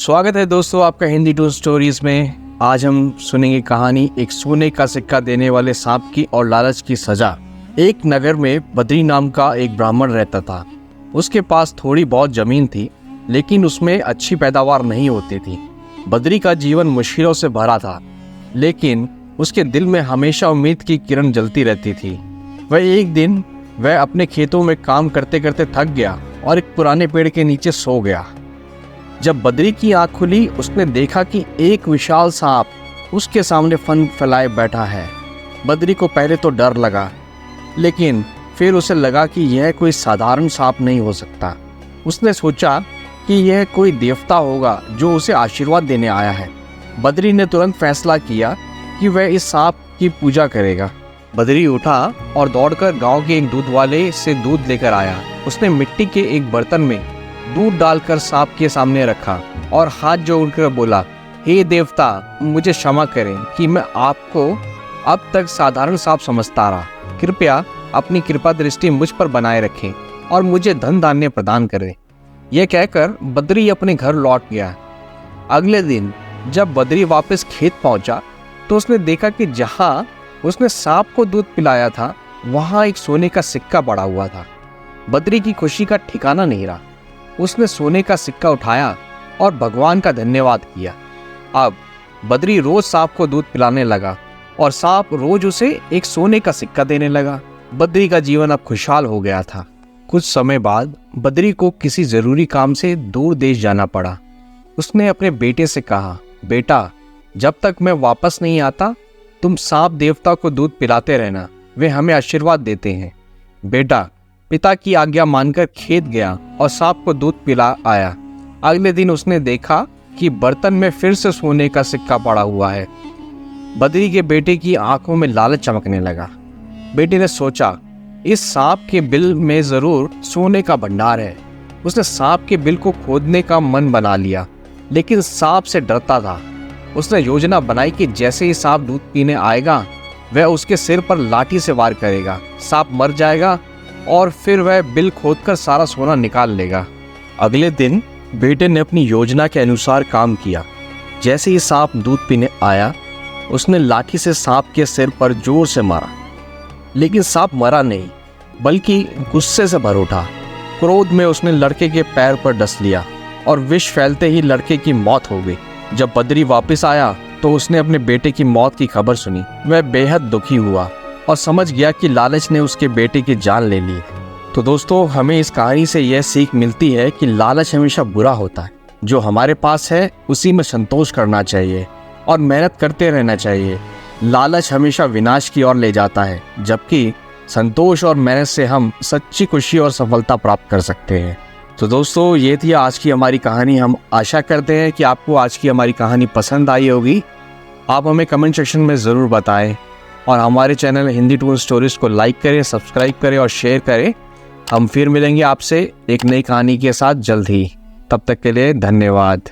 स्वागत है दोस्तों आपका हिंदी टू स्टोरीज में। आज हम सुनेंगे कहानी एक सोने का सिक्का देने वाले सांप की और लालच की सजा। एक नगर में बद्री नाम का एक ब्राह्मण रहता था। उसके पास थोड़ी बहुत जमीन थी, लेकिन उसमें अच्छी पैदावार नहीं होती थी। बद्री का जीवन मुश्किलों से भरा था, लेकिन उसके दिल में हमेशा उम्मीद की किरण जलती रहती थी। एक दिन वह अपने खेतों में काम करते करते थक गया और एक पुराने पेड़ के नीचे सो गया। जब बद्री की आँख खुली, उसने देखा कि एक विशाल सांप उसके सामने फन फैलाए बैठा है। बद्री को पहले तो डर लगा, लेकिन फिर उसे लगा कि यह कोई साधारण सांप नहीं हो सकता। उसने सोचा कि यह कोई देवता होगा जो उसे आशीर्वाद देने आया है। बद्री ने तुरंत फैसला किया कि वह इस सांप की पूजा करेगा। बद्री उठा और दौड़कर गांव के एक दूध वाले से दूध लेकर आया। उसने मिट्टी के एक बर्तन में दूध डालकर सांप के सामने रखा और हाथ जोड़कर बोला, हे देवता, मुझे क्षमा करें कि मैं आपको अब तक साधारण सांप समझता रहा। कृपया अपनी कृपा दृष्टि मुझ पर बनाए रखें और मुझे धन धान्य प्रदान करें। यह कहकर बद्री अपने घर लौट गया। अगले दिन जब बद्री वापस खेत पहुंचा, तो उसने देखा कि जहां उसने सांप को दूध पिलाया था, वहां एक सोने का सिक्का पड़ा हुआ था। बद्री की खुशी का ठिकाना नहीं रहा। उसने सोने का सिक्का उठाया और भगवान का धन्यवाद किया। अब बद्री रोज सांप को दूध पिलाने लगा और सांप रोज उसे एक सोने का सिक्का देने लगा। बद्री का जीवन अब खुशहाल हो गया था। कुछ समय बाद बद्री को किसी जरूरी काम से दूर देश जाना पड़ा। उसने अपने बेटे से कहा, बेटा, जब तक मैं वापस नहीं आता, तुम सांप देवता को दूध पिलाते रहना, वे हमें आशीर्वाद देते हैं। बेटा पिता की आज्ञा मानकर खेत गया और सांप को दूध पिला आया। अगले दिन उसने देखा कि बर्तन में फिर से सोने का सिक्का पड़ा हुआ है। बद्री के बेटे की आंखों में लालच चमकने लगा। बेटे ने सोचा, इस सांप के बिल में जरूर सोने का भंडार है। उसने सांप के बिल को खोदने का मन बना लिया, लेकिन सांप से डरता था। उसने योजना बनाई कि जैसे ही सांप दूध पीने आएगा, वह उसके सिर पर लाठी से वार करेगा। सांप मर जाएगा और फिर वह बिल खोदकर सारा सोना निकाल लेगा। अगले दिन बेटे ने अपनी योजना के अनुसार काम किया। जैसे ही सांप दूध पीने आया, उसने लाठी से सांप के सिर पर जोर से मारा, लेकिन सांप मरा नहीं, बल्कि गुस्से से भर उठा। क्रोध में उसने लड़के के पैर पर डस लिया और विष फैलते ही लड़के की मौत हो गई। जब बद्री वापस आया तो उसने अपने बेटे की मौत की खबर सुनी। वह बेहद दुखी हुआ और समझ गया कि लालच ने उसके बेटे की जान ले ली। तो दोस्तों, हमें इस कहानी से यह सीख मिलती है कि लालच हमेशा बुरा होता है। जो हमारे पास है उसी में संतोष करना चाहिए और मेहनत करते रहना चाहिए। लालच हमेशा विनाश की ओर ले जाता है, जबकि संतोष और मेहनत से हम सच्ची खुशी और सफलता प्राप्त कर सकते हैं। तो दोस्तों, ये थी आज की हमारी कहानी। हम आशा करते हैं कि आपको आज की हमारी कहानी पसंद आई होगी। आप हमें कमेंट सेक्शन में ज़रूर बताएं और हमारे चैनल हिंदी टू स्टोरीज को लाइक करें, सब्सक्राइब करें और शेयर करें। हम फिर मिलेंगे आपसे एक नई कहानी के साथ जल्द ही। तब तक के लिए धन्यवाद।